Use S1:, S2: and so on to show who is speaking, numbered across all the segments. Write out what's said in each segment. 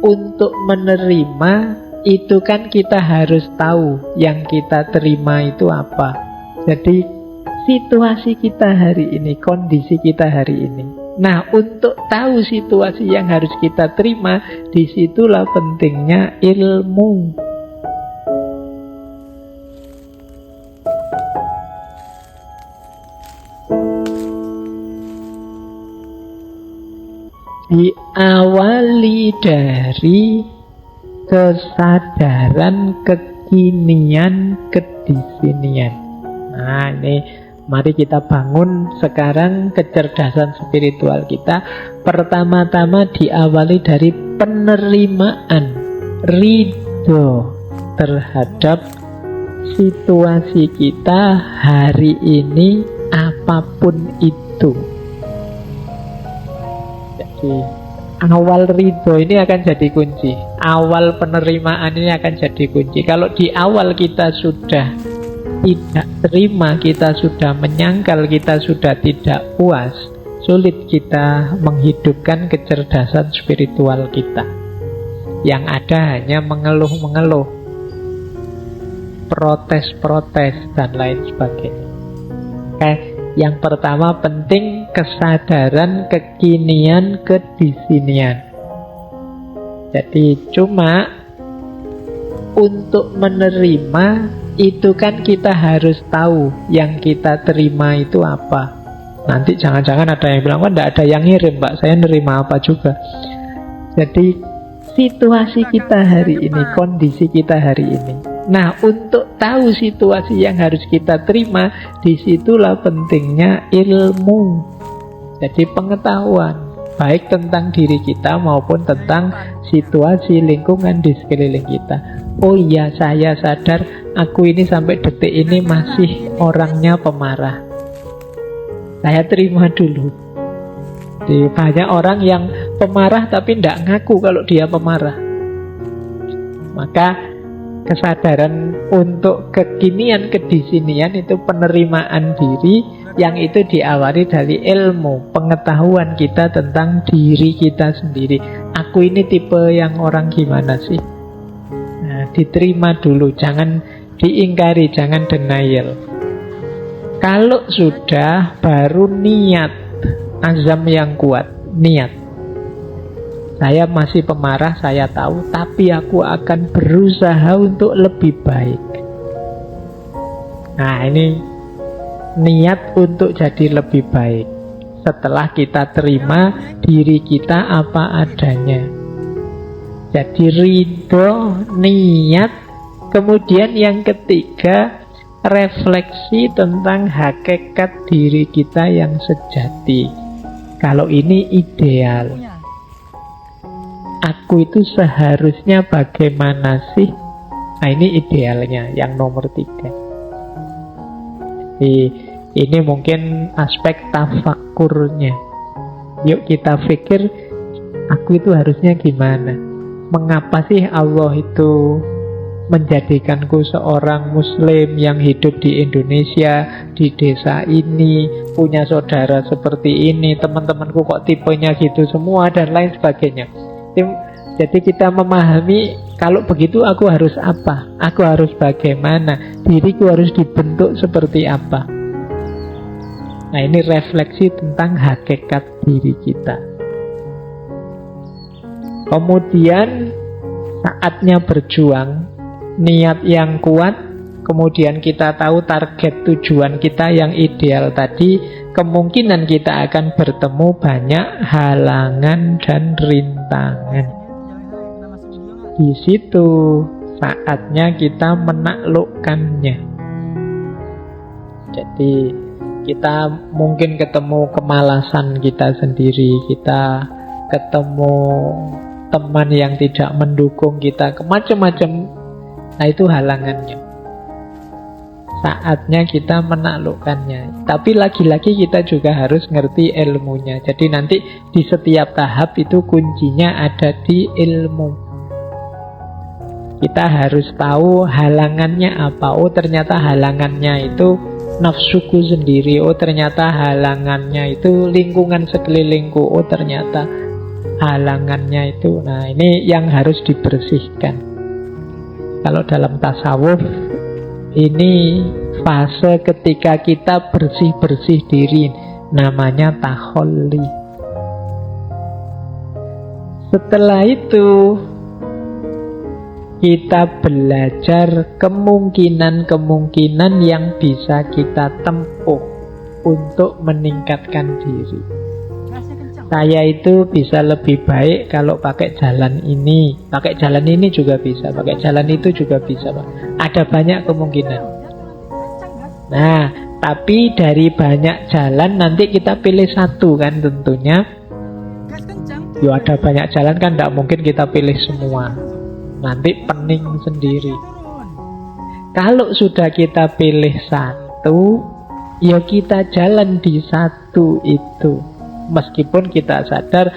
S1: untuk menerima itu kan kita harus tahu yang kita terima itu apa. Jadi situasi kita hari ini, kondisi kita hari ini. Nah, untuk tahu situasi yang harus kita terima, disitulah pentingnya ilmu. Diawali dari kesadaran kekinian kedisinian. Nah, ini mari kita bangun sekarang kecerdasan spiritual kita. Pertama-tama diawali dari penerimaan, ridho terhadap situasi kita hari ini, apapun itu. Jadi awal ridho ini akan jadi kunci. Awal penerimaan ini akan jadi kunci. Kalau di awal kita sudah tidak terima, kita sudah menyangkal, kita sudah tidak puas, sulit kita menghidupkan kecerdasan spiritual kita. Yang ada hanya mengeluh-mengeluh, protes-protes, dan lain sebagainya. Yang pertama penting kesadaran kekinian kedisinian. Jadi cuma untuk menerima itu kan kita harus tahu yang kita terima itu apa. Nanti jangan-jangan ada yang bilang, wah enggak ada yang ngirim Mbak, saya nerima apa juga. Jadi situasi kita hari ini, kondisi kita hari ini. Nah, untuk tahu situasi yang harus kita terima, disitulah pentingnya ilmu. Jadi pengetahuan, baik tentang diri kita maupun tentang situasi lingkungan di sekeliling kita. Oh iya, saya sadar aku ini sampai detik ini masih orangnya pemarah. Saya terima dulu. Jadi banyak orang yang pemarah tapi tidak ngaku kalau dia pemarah. Maka kesadaran untuk kekinian kedisinian itu penerimaan diri, yang itu diawali dari ilmu, pengetahuan kita tentang diri kita sendiri. Aku ini tipe yang orang gimana sih? Nah, diterima dulu, jangan diingkari, jangan denial. Kalau sudah, baru niat, azam yang kuat, niat. Saya masih pemarah, saya tahu, tapi aku akan berusaha untuk lebih baik. Nah, ini niat untuk jadi lebih baik. Setelah kita terima diri kita apa adanya. Jadi ridho, niat. Kemudian yang ketiga, refleksi tentang hakikat diri kita yang sejati. Kalau ini ideal, aku itu seharusnya bagaimana sih? Nah, ini idealnya, yang nomor 3. Jadi ini mungkin aspek tafakurnya. Yuk kita pikir, aku itu harusnya gimana? Mengapa sih Allah itu menjadikanku seorang muslim yang hidup di Indonesia, di desa ini, punya saudara seperti ini, teman-temanku kok tipenya gitu semua, dan lain sebagainya. Jadi kita memahami, kalau begitu aku harus apa? Aku harus bagaimana? Diriku harus dibentuk seperti apa? Nah, ini refleksi tentang hakikat diri kita. Kemudian saatnya berjuang, niat yang kuat, kemudian kita tahu target tujuan kita yang ideal tadi, kemungkinan kita akan bertemu banyak halangan dan rintangan. Di situ saatnya kita menaklukkannya. Jadi kita mungkin ketemu kemalasan kita sendiri, kita ketemu teman yang tidak mendukung kita, macam-macam. Nah, itu halangannya. Saatnya kita menaklukkannya. Tapi lagi-lagi kita juga harus ngerti ilmunya. Jadi nanti di setiap tahap itu kuncinya ada di ilmu. Kita harus tahu halangannya apa. Oh, ternyata halangannya itu nafsuku sendiri. Oh, ternyata halangannya itu lingkungan sekelilingku. Oh, ternyata halangannya itu. Nah, ini yang harus dibersihkan. Kalau dalam tasawuf, ini fase ketika kita bersih-bersih diri, namanya takholli. Setelah itu kita belajar kemungkinan-kemungkinan yang bisa kita tempuh untuk meningkatkan diri. Saya itu bisa lebih baik kalau pakai jalan ini. Pakai jalan ini juga bisa, pakai jalan itu juga bisa, Pak. Ada banyak kemungkinan. Nah, tapi dari banyak jalan nanti kita pilih satu kan tentunya. Yo, ada banyak jalan kan tidak mungkin kita pilih semua. Nanti pening sendiri. Kalau sudah kita pilih satu, ya kita jalan di satu itu. Meskipun kita sadar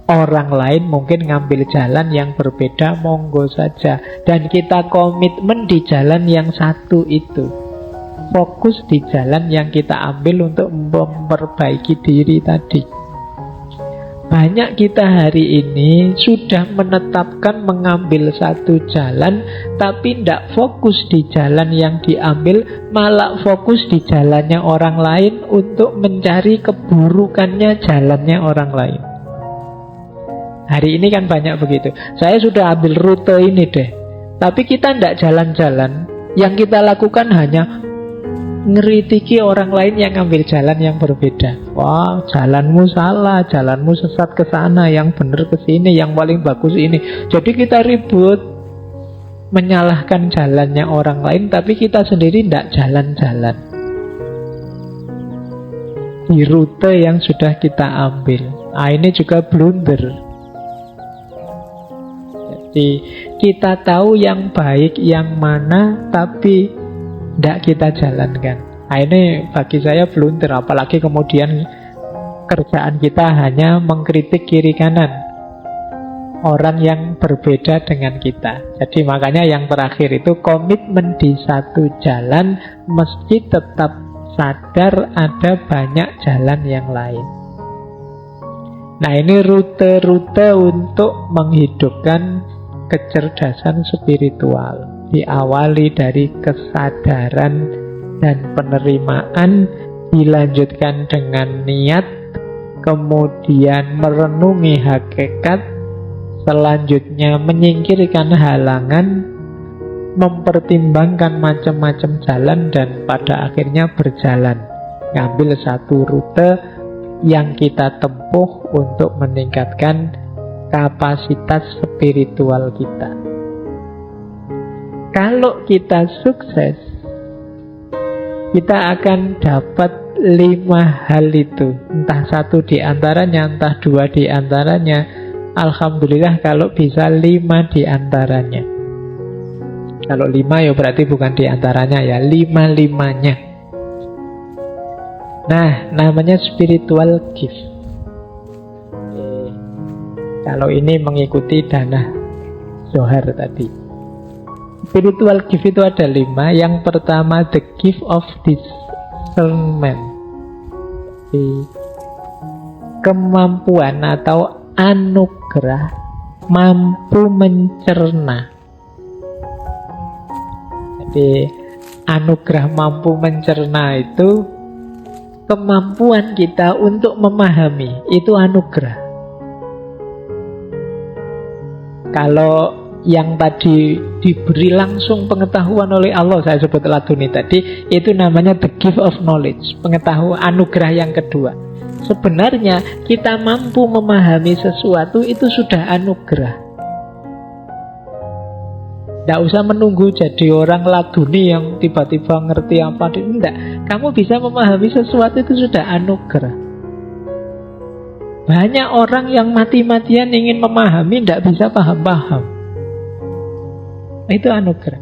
S1: orang lain mungkin ngambil jalan yang berbeda, monggo saja. Dan kita komitmen di jalan yang satu itu. Fokus di jalan yang kita ambil untuk memperbaiki diri tadi. Banyak kita hari ini sudah menetapkan mengambil satu jalan, tapi tidak fokus di jalan yang diambil, malah fokus di jalannya orang lain untuk mencari keburukannya jalannya orang lain. Hari ini kan banyak begitu. Saya sudah ambil rute ini deh, tapi kita tidak jalan-jalan. Yang kita lakukan hanya ngeritiki orang lain yang ambil jalan yang berbeda. Wah, jalanmu salah, jalanmu sesat ke sana, yang benar ke sini, yang paling bagus ini. Jadi kita ribut menyalahkan jalannya orang lain, tapi kita sendiri tidak jalan-jalan di rute yang sudah kita ambil. Nah, ini juga blunder. Jadi kita tahu yang baik yang mana, tapi tidak kita jalankan. Nah, ini bagi saya blunder. Apalagi kemudian kerjaan kita hanya mengkritik kiri kanan orang yang berbeda dengan kita. Jadi makanya yang terakhir itu komitmen di satu jalan, mesti tetap sadar ada banyak jalan yang lain. Nah, ini rute-rute untuk menghidupkan kecerdasan spiritual. Diawali dari kesadaran dan penerimaan, dilanjutkan dengan niat, kemudian merenungi hakikat, selanjutnya menyingkirkan halangan, mempertimbangkan macam-macam jalan, dan pada akhirnya berjalan. Ngambil satu rute yang kita tempuh untuk meningkatkan kapasitas spiritual kita. Kalau kita sukses, kita akan dapat 5 hal itu. Entah satu di antaranya, entah 2 di antaranya. Alhamdulillah kalau bisa 5 di antaranya. Kalau 5 ya berarti bukan di antaranya ya, 5-5-nya. Nah, namanya spiritual gift. Kalau ini mengikuti Dana Zohar tadi. Spiritual gift itu ada 5. Yang pertama, the gift of discernment. Kemampuan atau anugerah mampu mencerna. Jadi anugerah mampu mencerna itu kemampuan kita untuk memahami. Itu anugerah. Kalau yang tadi diberi langsung pengetahuan oleh Allah, saya sebut laduni tadi, itu namanya the gift of knowledge, pengetahuan, anugerah yang kedua. Sebenarnya kita mampu memahami sesuatu itu sudah anugerah. Tidak usah menunggu jadi orang laduni yang tiba-tiba ngerti apa. Tidak, kamu bisa memahami sesuatu itu sudah anugerah. Banyak orang yang mati-matian ingin memahami, tidak bisa paham-paham. Itu anugerah.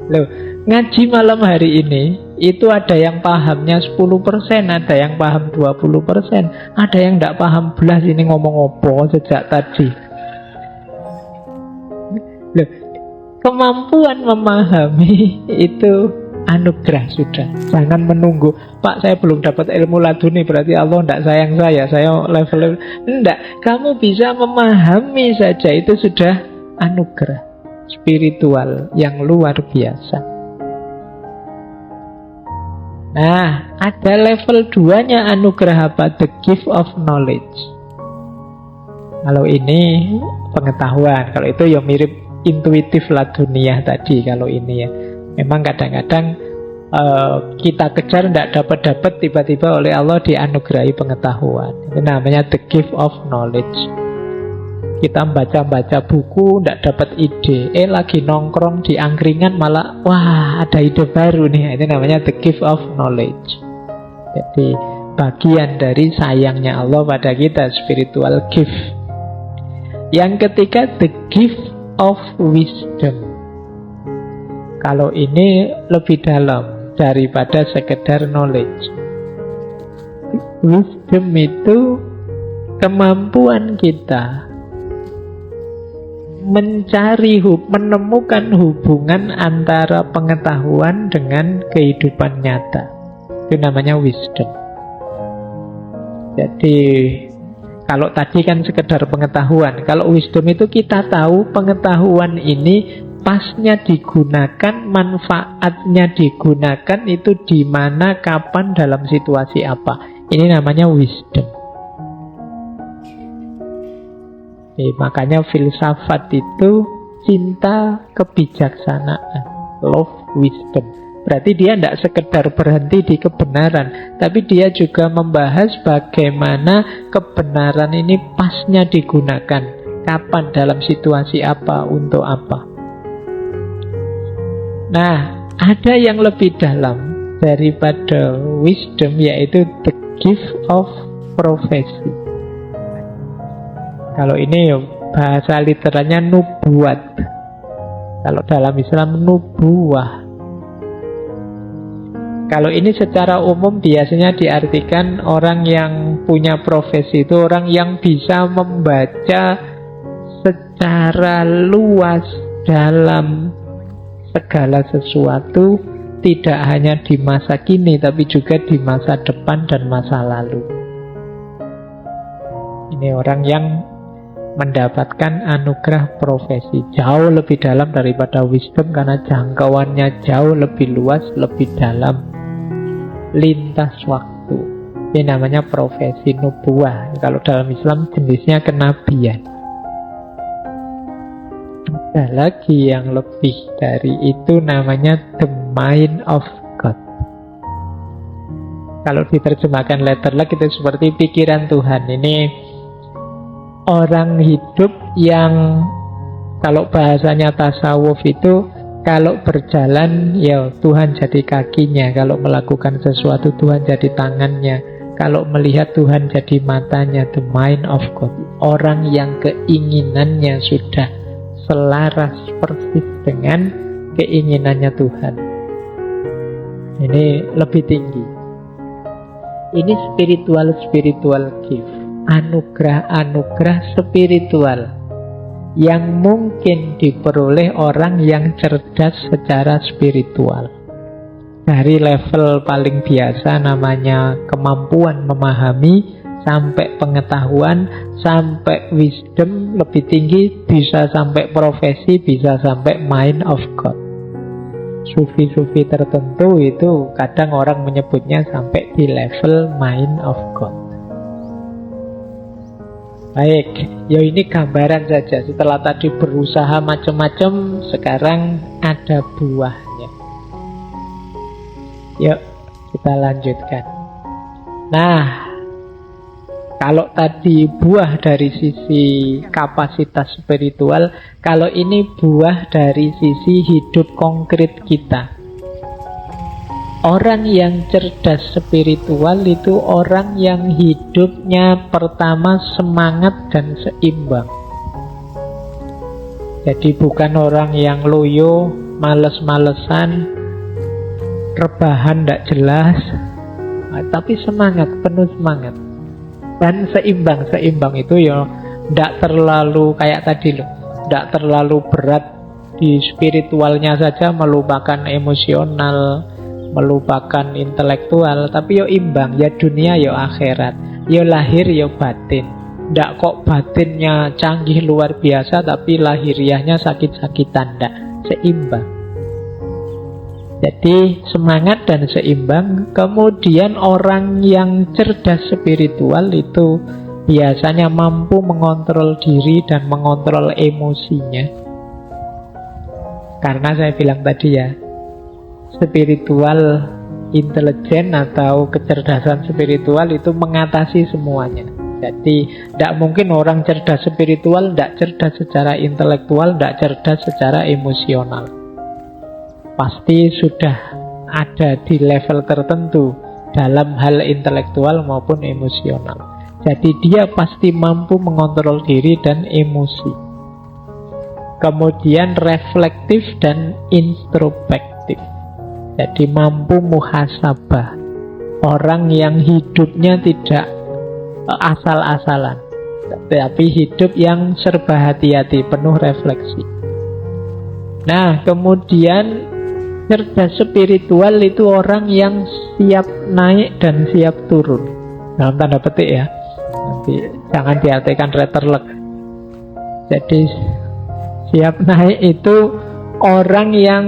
S1: Loh, ngaji malam hari ini itu ada yang pahamnya 10%, ada yang paham 20%, ada yang tidak paham belas ini ngomong apa sejak tadi. Loh, kemampuan memahami itu anugerah sudah. Jangan menunggu, Pak saya belum dapat ilmu laduni, berarti Allah tidak sayang saya level. Tidak, kamu bisa memahami saja, itu sudah anugerah spiritual yang luar biasa. Nah, ada level 2-nya anugerah apa? The gift of knowledge. Kalau ini pengetahuan, kalau itu ya mirip intuitif laduniah tadi. Kalau ini ya, memang kadang-kadang kita kejar tidak dapat tiba-tiba oleh Allah dianugerahi pengetahuan. Itu namanya the gift of knowledge. Kita baca-baca buku tidak dapat ide, lagi nongkrong di angkringan malah wah ada ide baru nih. Itu namanya the gift of knowledge. Jadi bagian dari sayangnya Allah pada kita, spiritual gift. Yang ketiga, the gift of wisdom. Kalau ini lebih dalam daripada sekedar knowledge. Wisdom itu kemampuan kita menemukan hubungan antara pengetahuan dengan kehidupan nyata. Itu namanya wisdom. Jadi kalau tadi kan sekedar pengetahuan, kalau wisdom itu kita tahu pengetahuan ini pasnya digunakan, manfaatnya digunakan itu di mana, kapan, dalam situasi apa. Ini namanya wisdom. Makanya filsafat itu cinta kebijaksanaan, love wisdom. Berarti dia tidak sekedar berhenti di kebenaran, tapi dia juga membahas bagaimana kebenaran ini pasnya digunakan, kapan, dalam situasi apa, untuk apa. Nah, ada yang lebih dalam daripada wisdom, yaitu the gift of prophecy. Kalau ini bahasa literalnya nubuat. Kalau dalam Islam nubuah. Kalau ini secara umum biasanya diartikan orang yang punya profesi itu orang yang bisa membaca secara luas dalam segala sesuatu, tidak hanya di masa kini tapi juga di masa depan dan masa lalu. Ini orang yang mendapatkan anugerah profesi jauh lebih dalam daripada wisdom, karena jangkauannya jauh lebih luas, lebih dalam, lintas waktu. Ini namanya profesi nubuah. Kalau dalam Islam jenisnya kenabian. Ada lagi yang lebih dari itu, namanya the mind of God. Kalau diterjemahkan letterlek itu seperti pikiran Tuhan. Ini orang hidup yang, kalau bahasanya tasawuf itu, kalau berjalan ya Tuhan jadi kakinya, kalau melakukan sesuatu Tuhan jadi tangannya, kalau melihat Tuhan jadi matanya. The mind of God. Orang yang keinginannya sudah selaras persis dengan keinginannya Tuhan. Ini lebih tinggi. Ini spiritual gift. Anugerah-anugerah spiritual yang mungkin diperoleh orang yang cerdas secara spiritual. Dari level paling biasa namanya kemampuan memahami, sampai pengetahuan, sampai wisdom lebih tinggi, bisa sampai profesi, bisa sampai mind of God. Sufi-sufi tertentu itu kadang orang menyebutnya sampai di level mind of God. Baik, ya ini gambaran saja. Setelah tadi berusaha macam-macam, sekarang ada buahnya. Yuk, kita lanjutkan. Nah, kalau tadi buah dari sisi kapasitas spiritual, kalau ini buah dari sisi hidup konkret kita. Orang yang cerdas spiritual itu orang yang hidupnya pertama semangat dan seimbang. Jadi bukan orang yang loyo, males-malesan, rebahan tidak jelas, tapi semangat, penuh semangat. Dan seimbang. Seimbang itu ya tidak terlalu kayak tadi loh, tidak terlalu berat di spiritualnya saja, melupakan emosional, melupakan intelektual, tapi yo imbang, ya dunia yo akhirat, yo lahir yo batin. Ndak kok batinnya canggih luar biasa tapi lahiriahnya sakit-sakitan, ndak, seimbang. Jadi semangat dan seimbang. Kemudian orang yang cerdas spiritual itu biasanya mampu mengontrol diri dan mengontrol emosinya. Karena saya bilang tadi ya, spiritual intelijen atau kecerdasan spiritual itu mengatasi semuanya. Jadi tidak mungkin orang cerdas spiritual tidak cerdas secara intelektual, tidak cerdas secara emosional. Pasti sudah ada di level tertentu dalam hal intelektual maupun emosional. Jadi dia pasti mampu mengontrol diri dan emosi. Kemudian reflektif dan introspektif. Jadi mampu muhasabah. Orang yang hidupnya tidak asal-asalan, tapi hidup yang serba hati-hati, penuh refleksi. Nah, kemudian cerdas spiritual itu orang yang siap naik dan siap turun. Dalam tanda petik ya. Nanti jangan diartikan reterlek. Jadi siap naik itu orang yang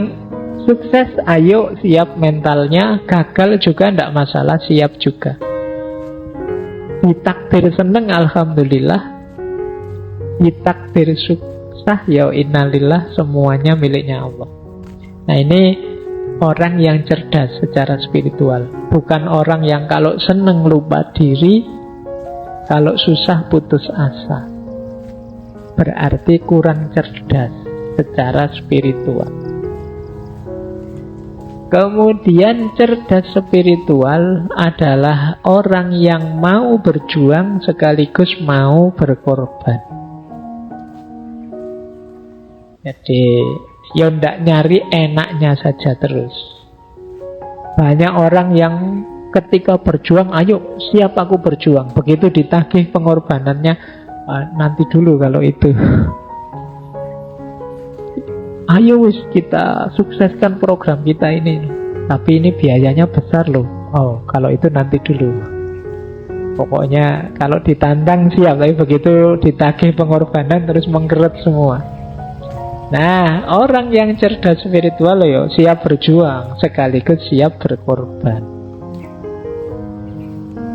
S1: sukses, ayo siap mentalnya, gagal juga tidak masalah, siap juga. Ditakdir seneng, alhamdulillah. Ditakdir susah, ya innalillah, semuanya miliknya Allah. Nah ini orang yang cerdas secara spiritual. Bukan orang yang kalau seneng lupa diri, kalau susah putus asa. Berarti kurang cerdas secara spiritual. Kemudian cerdas spiritual adalah orang yang mau berjuang sekaligus mau berkorban. Jadi ya ndak nyari enaknya saja terus. Banyak orang yang ketika berjuang, ayo siap aku berjuang. Begitu ditagih pengorbanannya, nanti dulu kalau itu. Ayo wis kita sukseskan program kita ini. Tapi ini biayanya besar loh. Oh, kalau itu nanti dulu. Pokoknya kalau ditantang siap, tapi begitu ditagih pengorbanan terus mengkeret semua. Nah, orang yang cerdas spiritual yo siap berjuang sekaligus siap berkorban.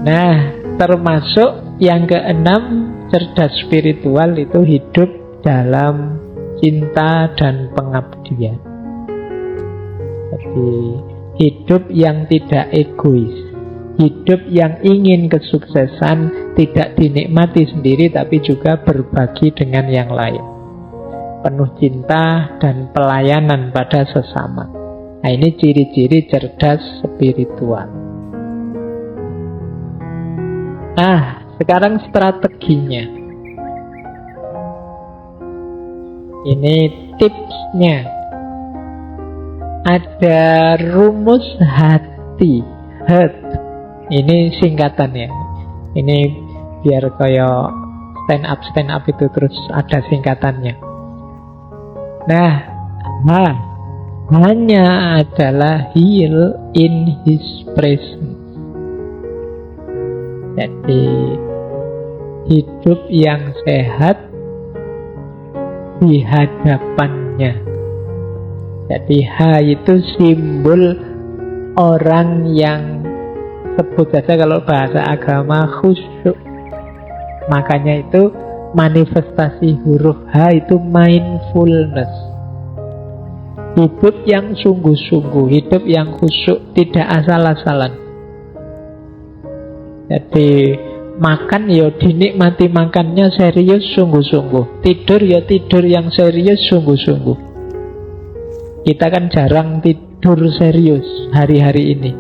S1: Nah, termasuk yang keenam, cerdas spiritual itu hidup dalam cinta dan pengabdian. Jadi hidup yang tidak egois, hidup yang ingin kesuksesan tidak dinikmati sendiri tapi juga berbagi dengan yang lain. Penuh cinta dan pelayanan pada sesama. Nah ini ciri-ciri cerdas spiritual. Nah sekarang strateginya. Ini tipsnya. Ada rumus hati, heart. Ini singkatannya. Ini biar kayak stand up itu terus ada singkatannya. Nah, hanya adalah heal in his presence. Jadi hidup yang sehat di hadapannya. Jadi H itu simbol orang yang, sebut saja kalau bahasa agama, khusyuk. Makanya itu manifestasi huruf H itu mindfulness. Hidup yang sungguh-sungguh, hidup yang khusyuk, tidak asal-asalan. Jadi makan ya dinikmati makannya serius sungguh-sungguh. Tidur ya tidur yang serius sungguh-sungguh. Kita kan jarang tidur serius hari-hari ini.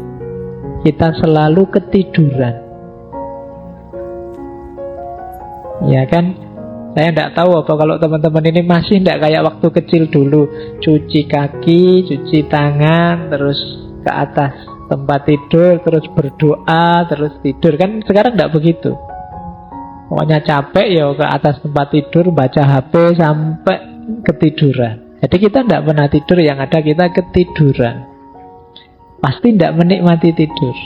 S1: Kita selalu ketiduran. Ya kan? Saya tidak tahu apa kalau teman-teman ini masih tidak kayak waktu kecil dulu. Cuci kaki, cuci tangan, terus ke atas tempat tidur, terus berdoa, terus tidur. Kan sekarang tidak begitu. Pokoknya capek ya ke atas tempat tidur, baca HP sampai ketiduran. Jadi kita tidak pernah tidur, yang ada kita ketiduran. pasti tidak menikmati tidur,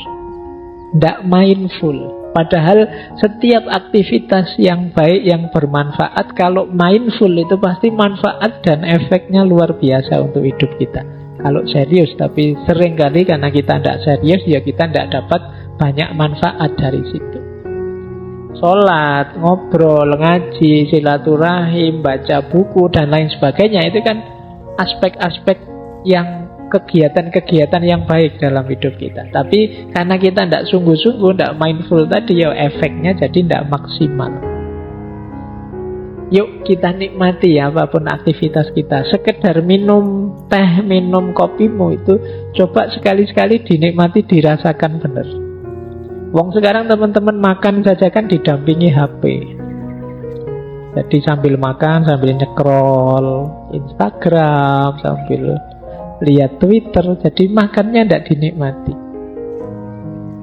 S1: tidak mindful. Padahal setiap aktivitas yang baik, yang bermanfaat, kalau mindful itu pasti manfaat dan efeknya luar biasa untuk hidup kita. Kalau serius, tapi seringkali karena kita tidak serius, ya kita tidak dapat banyak manfaat dari situ. Sholat, ngobrol, ngaji, silaturahim, baca buku, dan lain sebagainya, itu kan aspek-aspek yang kegiatan-kegiatan yang baik dalam hidup kita. Tapi karena kita tidak sungguh-sungguh, tidak mindful tadi, ya efeknya jadi tidak maksimal. Yuk kita nikmati ya apapun aktivitas kita. Sekedar minum teh, minum kopimu itu coba sekali-sekali dinikmati, dirasakan benar. Wong sekarang teman-teman makan saja kan didampingi HP. Jadi sambil makan, sambil nyekrol Instagram, sambil lihat Twitter, jadi makannya tidak dinikmati.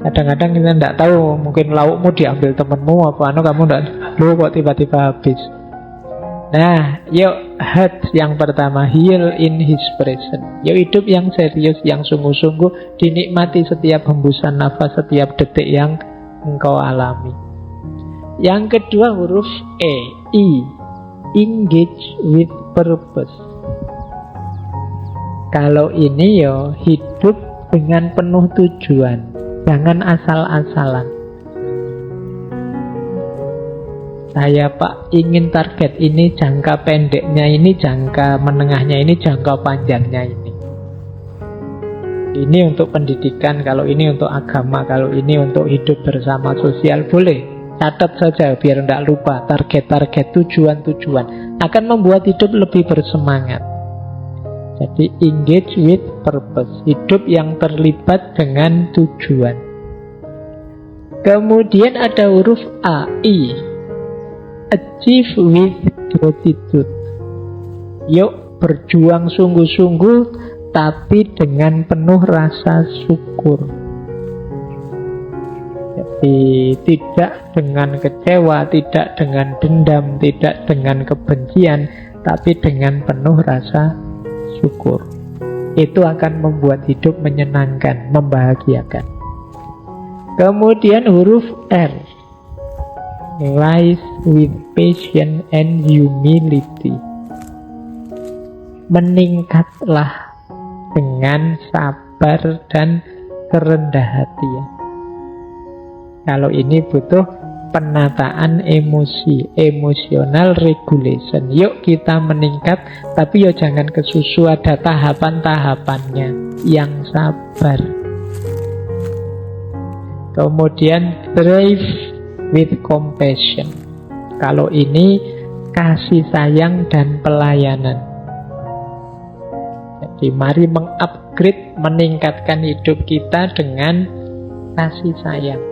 S1: Kadang-kadang kita tidak tahu, mungkin laukmu diambil temenmu apa kamu tidak, lu kok tiba-tiba habis. Nah, yuk heart yang pertama, heal in his presence. Yuk hidup yang serius, yang sungguh-sungguh, dinikmati setiap hembusan nafas, setiap detik yang engkau alami. Yang kedua huruf E, engage with purpose. Kalau ini yo hidup dengan penuh tujuan, jangan asal-asalan. Saya Pak ingin target ini, jangka pendeknya ini, jangka menengahnya ini, jangka panjangnya ini. Ini untuk pendidikan, kalau ini untuk agama, kalau ini untuk hidup bersama sosial, boleh. Catat saja biar tidak lupa target-target, tujuan-tujuan. Akan membuat hidup lebih bersemangat. Jadi engage with purpose, hidup yang terlibat dengan tujuan. Kemudian ada huruf A, I, achieve with gratitude. Yuk berjuang sungguh-sungguh, tapi dengan penuh rasa syukur. Jadi tidak dengan kecewa, tidak dengan dendam, tidak dengan kebencian, tapi dengan penuh rasa syukur. Itu akan membuat hidup menyenangkan, membahagiakan. Kemudian huruf R, rise with patience and humility. Meningkatlah dengan sabar dan kerendah hatian. Kalau ini butuh penataan emosi, emotional regulation. Yuk kita meningkat, tapi yuk jangan kesusu, ada tahapan-tahapannya, yang sabar. Kemudian thrive with compassion. Kalau ini kasih sayang dan pelayanan. Jadi mari mengupgrade, meningkatkan hidup kita dengan kasih sayang.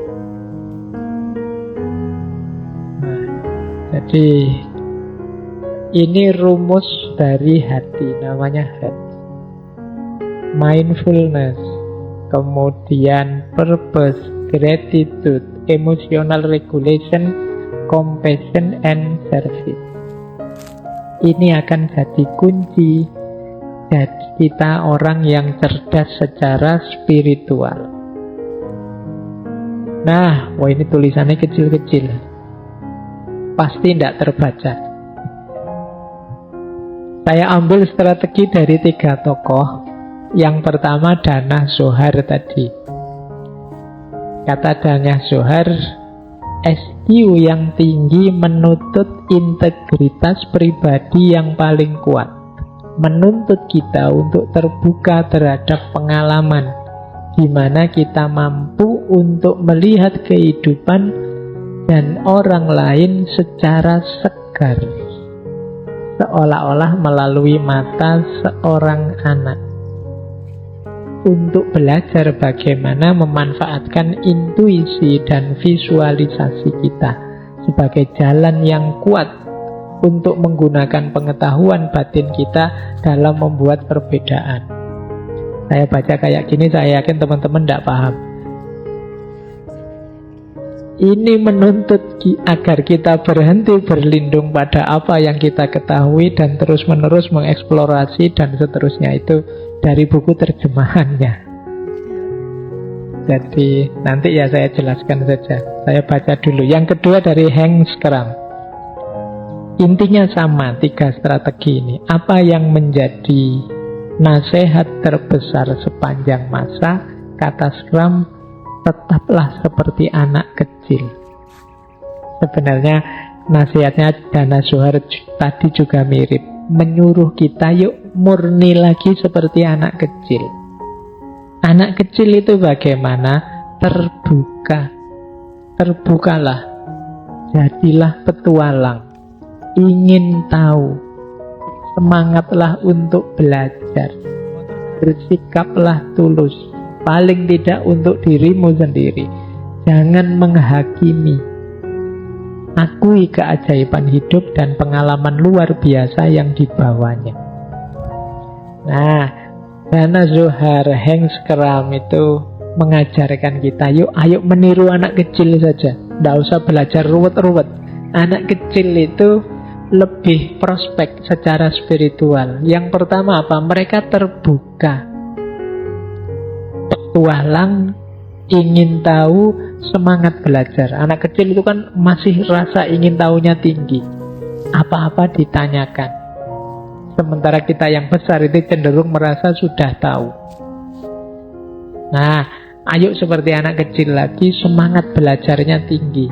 S1: Jadi ini rumus dari hati, namanya heart. Mindfulness, kemudian purpose, gratitude, emotional regulation, compassion, and service. Ini akan jadi kunci jadi kita orang yang cerdas secara spiritual. Nah, wah ini tulisannya kecil-kecil, pasti tidak terbaca. Saya ambil strategi dari 3 tokoh. Yang pertama Danah Zohar tadi. Kata Danah Zohar, SQ yang tinggi menuntut integritas pribadi yang paling kuat, menuntut kita untuk terbuka terhadap pengalaman, di mana kita mampu untuk melihat kehidupan dan orang lain secara segar, seolah-olah melalui mata seorang anak, untuk belajar bagaimana memanfaatkan intuisi dan visualisasi kita sebagai jalan yang kuat untuk menggunakan pengetahuan batin kita dalam membuat perbedaan. Saya baca kayak gini, saya yakin teman-teman tidak paham. Ini menuntut agar kita berhenti berlindung pada apa yang kita ketahui dan terus-menerus mengeksplorasi dan seterusnya. Itu dari buku terjemahannya. Jadi nanti ya saya jelaskan saja. Saya baca dulu. Yang kedua dari Hans Kram. Intinya sama, 3 strategi ini. Apa yang menjadi nasihat terbesar sepanjang masa? Kata Skram, tetaplah seperti anak kecil. Sebenarnya nasihatnya Dana Zohar tadi juga mirip. Menyuruh kita yuk murni lagi seperti anak kecil. Anak kecil itu bagaimana? Terbuka. Terbukalah. Jadilah petualang. Ingin tahu. Semangatlah untuk belajar. Bersikaplah tulus. Paling tidak untuk dirimu sendiri. Jangan menghakimi. Akui keajaiban hidup dan pengalaman luar biasa yang dibawanya. Nah, Dana Zohar, Hans Kram itu mengajarkan kita, yuk ayo meniru anak kecil saja. Tidak usah belajar ruwet-ruwet. Anak kecil itu lebih prospek secara spiritual. Yang pertama apa? Mereka terbuka. Petualang, ingin tahu, semangat belajar. Anak kecil itu kan masih rasa ingin tahunya tinggi. Apa-apa ditanyakan. Sementara kita yang besar itu cenderung merasa sudah tahu. Nah, ayo seperti anak kecil lagi, semangat belajarnya tinggi.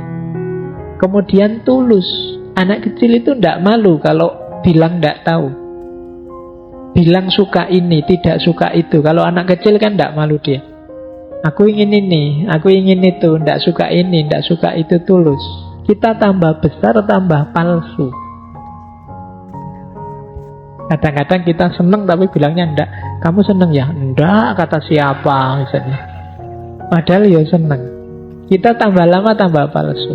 S1: Kemudian tulus. Anak kecil itu tidak malu kalau bilang tidak tahu. Bilang suka ini, tidak suka itu. Kalau anak kecil kan tidak malu dia. Aku ingin ini, aku ingin itu, tidak suka ini, tidak suka itu, tulus. Kita tambah besar, tambah palsu. Kadang-kadang kita seneng tapi bilangnya enggak. Kamu seneng ya? Enggak, kata siapa misalnya. Padahal ya seneng. Kita tambah lama tambah palsu.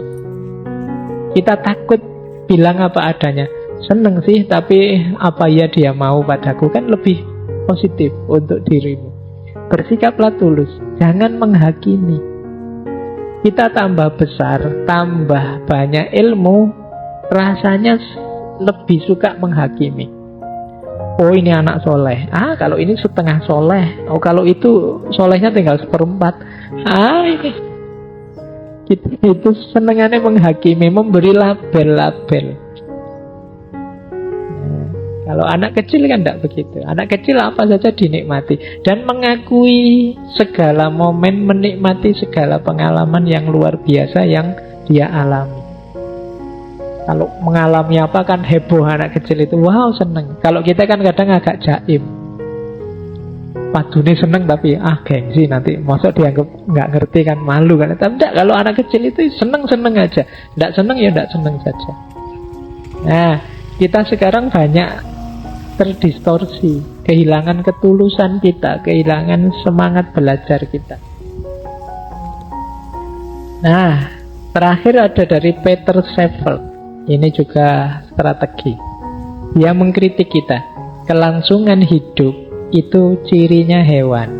S1: Kita takut bilang apa adanya. Seneng sih, tapi apa ya dia mau padaku, kan lebih positif untuk dirimu. Bersikaplah tulus, jangan menghakimi. Kita tambah besar, tambah banyak ilmu, rasanya lebih suka menghakimi. Oh ini anak soleh, kalau ini setengah soleh. Oh kalau itu solehnya tinggal 1/4. Ini kita itu senengannya menghakimi, memberi label-label. Kalau anak kecil kan tidak begitu. Anak kecil apa saja dinikmati dan mengakui segala momen, menikmati segala pengalaman yang luar biasa yang dia alami. Kalau mengalami apa kan heboh anak kecil itu, wow seneng. Kalau kita kan kadang agak jaim. Padune seneng tapi gengsi nanti. Masa dianggap nggak ngerti kan, malu kan. Tapi tidak, kalau anak kecil itu seneng-seneng aja. Tidak seneng ya tidak seneng saja. Nah, kita sekarang banyak terdistorsi, kehilangan ketulusan kita, kehilangan semangat belajar kita. Nah, terakhir ada dari Peter Sevel. Ini juga strategi. Dia mengkritik kita. Kelangsungan hidup itu cirinya hewan,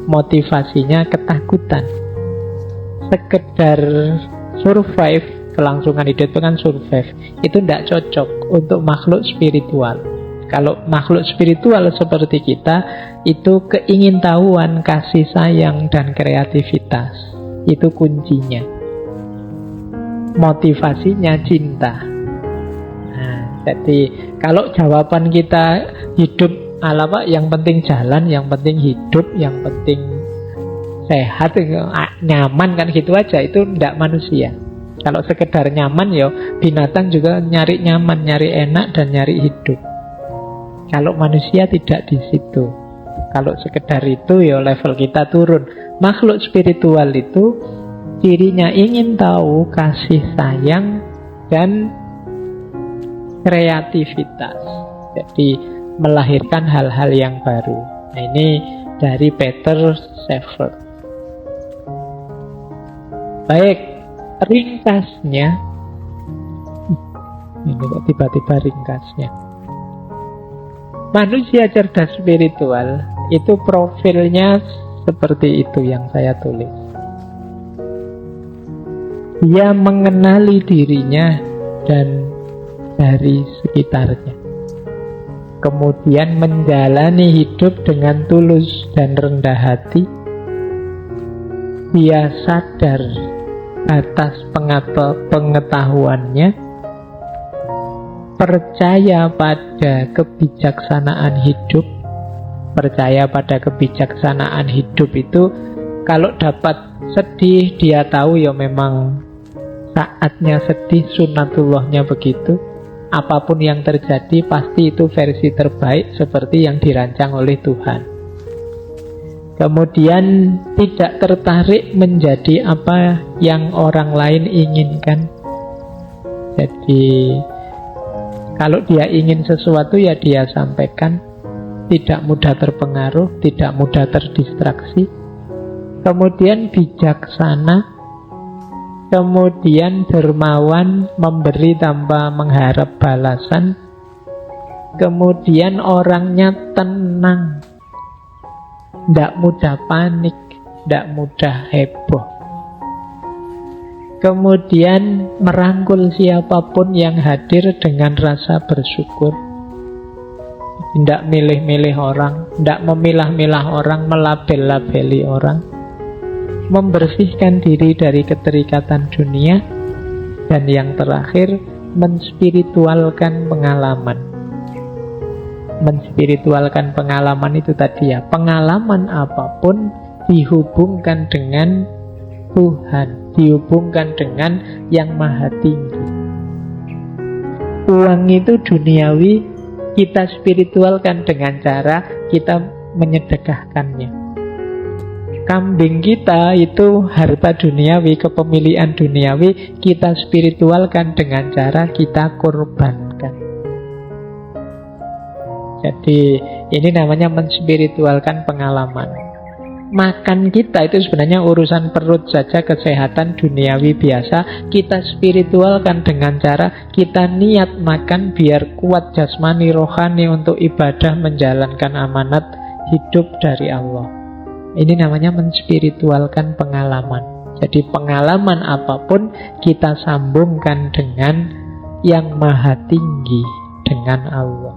S1: motivasinya ketakutan. Sekedar survive, kelangsungan hidup itu kan survive, itu tidak cocok untuk makhluk spiritual. Kalau makhluk spiritual seperti kita, itu keingintahuan, kasih sayang, dan kreativitas. Itu kuncinya. Motivasinya cinta. Nah, jadi kalau jawaban kita hidup ala Pak, yang penting jalan, yang penting hidup, yang penting sehat, nyaman kan gitu aja, itu tidak manusia. Kalau sekedar nyaman ya binatang juga nyari nyaman, nyari enak, dan nyari hidup. Kalau manusia tidak di situ. Kalau sekedar itu ya level kita turun. Makhluk spiritual itu cirinya ingin tahu, kasih sayang, dan kreativitas. Jadi melahirkan hal-hal yang baru. Nah, ini dari Peter Sevel. Baik, ringkasnya. Ini kok tiba-tiba ringkasnya. Manusia cerdas spiritual itu profilnya seperti itu yang saya tulis. Dia mengenali dirinya dan dari sekitarnya. Kemudian menjalani hidup dengan tulus dan rendah hati. dia sadar atas pengetahuannya, percaya pada kebijaksanaan hidup. Percaya pada kebijaksanaan hidup itu kalau dapat sedih, dia tahu ya memang saatnya sedih, sunatullahnya begitu. Apapun yang terjadi pasti itu versi terbaik seperti yang dirancang oleh Tuhan. Kemudian tidak tertarik menjadi apa yang orang lain inginkan. Jadi kalau dia ingin sesuatu ya dia sampaikan. Tidak mudah terpengaruh, tidak mudah terdistraksi. Kemudian bijaksana. Kemudian dermawan, memberi tanpa mengharap balasan. Kemudian orangnya tenang, tidak mudah panik, tidak mudah heboh. Kemudian merangkul siapapun yang hadir dengan rasa bersyukur. Tidak milih-milih orang, tidak memilah-milah orang, melabel-labeli orang. Membersihkan diri dari keterikatan dunia. Dan yang terakhir, menspiritualkan pengalaman. Menspiritualkan pengalaman itu tadi ya, pengalaman apapun dihubungkan dengan Tuhan, dihubungkan dengan yang maha tinggi. Uang itu duniawi, kita spiritualkan dengan cara kita menyedekahkannya. Kambing kita itu harta duniawi, kepemilikan duniawi, kita spiritualkan dengan cara kita korbankan. Jadi ini namanya menspiritualkan pengalaman. Makan kita itu sebenarnya urusan perut saja, kesehatan duniawi biasa. Kita spiritualkan dengan cara kita niat makan biar kuat jasmani rohani untuk ibadah menjalankan amanat hidup dari Allah. Ini namanya menspiritualkan pengalaman. Jadi pengalaman apapun kita sambungkan dengan yang maha tinggi, dengan Allah.